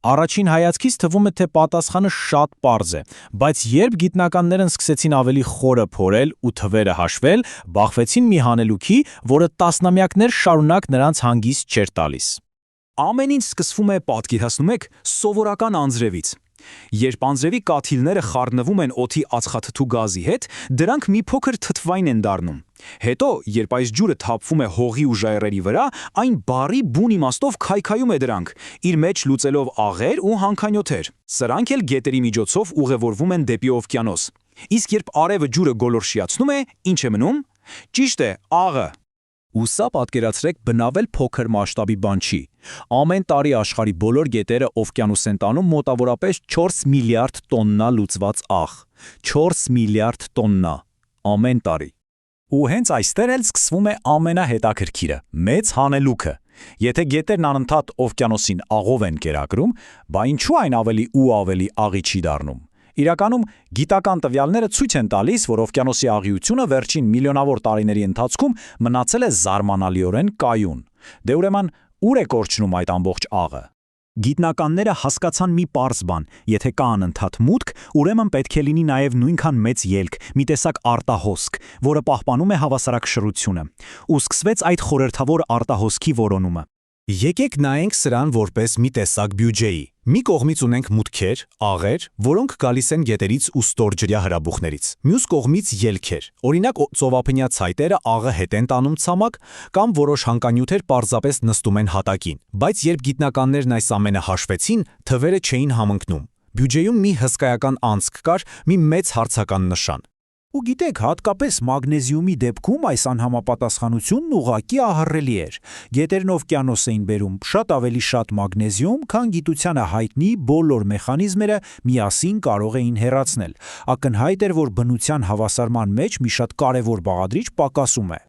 Առաջին հայացքից թվում է, թե պատասխանը շատ պարզ է, բայց երբ գիտնականներն սկսեցին ավելի խորը փորել ու թվերը հաշվել, բախվեցին մի հանելուքի, որը տասնամյակներ շարունակ նրանց հանգիստ չէր տալիս։ Ամեն ինչ սկսվում է, պատկերացնում եք, սովորական անձրևից։ Երբ անձրևի կաթիլները խառնվում են օդի ածխաթթու գազի հետ, դրանք մի փոքր թթվային են դառնում։ Հետո, երբ այս ջուրը թափվում է հողի ու ժայռերի վրա, այն բարի բուն իմաստով քայքայում է դրանք, իր մեջ լուծելով աղեր ու հանքանյութեր։ Սրանք էլ գետերի միջոցով ուղևորվում են դեպի օվկիանոս։ Իսկ երբ արևը ջուրը գոլորշիացնում է, ինչ է մնում։ Ճիշտ է, աղը։ Ու սա պատկերացրեք բնավել փոքր մասշտաբի բան չի։ Ամեն տարի աշխարհի բոլոր գետերը օվկիանոս են տանում մոտավորապես 4 միլիարդ տոննա լուծված աղ։ 4 միլիարդ տոննա ամեն տարի։ Ու հենց այստեղ էլ սկսվում է ամենահետաքրքիրը՝ մեծ հանելուքը։ Եթե գետերն անընդհատ օվկիանոսին աղով են կերակրում, բա ինչու այն ավելի ու ավելի աղի չի դառնում։ Իրականում գիտական տվյալները ցույց են տալիս, որ օվկիանոսի աղիությունը վերջին միլիոնավոր տարիների ընթացքում մնացել է զարմանալիորեն կայուն։ Դե ուրեմն ուր է կորչնում այդ ամբողջ աղը։ Գիտնականները հասկացան մի պարզ բան. եթե կա անընդհատ մուտք, ուրեմն պետք է լինի նաև նույնքան մեծ ելք, մի տեսակ արտահոսք, որը պահպանում է հավասարակշռությունը։ Ու սկսվեց այդ խորհրդավոր արտահոսքի որոնումը։ Եկեք նայենք սրան որպես մի տեսակ բյուջեի։ Մի կողմից ունենք մուտքեր, աղեր, որոնք գալիս են գետերից ու ստորջրյա հրաբուխներից։ Մյուս կողմից ելքեր։ Օրինակ ծովափնյա ցայտերը աղը հետ են տանում ցամաք, կամ որոշ հանքանյութեր պարզապես նստում են հատակին։ Բայց երբ գիտնականներն այս ամենը հաշվեցին, թվերը չէին համընկնում։ Բյուջեում մի հսկայական անցք կար, մի մեծ հարցական նշան։ Ու գիտեք, հատկապես մագնեզիումի դեպքում այս անհամապատասխանությունն ուղղակի ահռելի էր։ Գետերն օվկիանոս էին բերում շատ ավելի շատ մագնեզիում, քան գիտությանը հայտնի բոլոր մեխանիզմերը միասին կարող էին հեռացնել։ Ակնհայտ էր, որ բնության հավասարման մեջ մի շատ կարևոր բաղադրիչ պակասում է։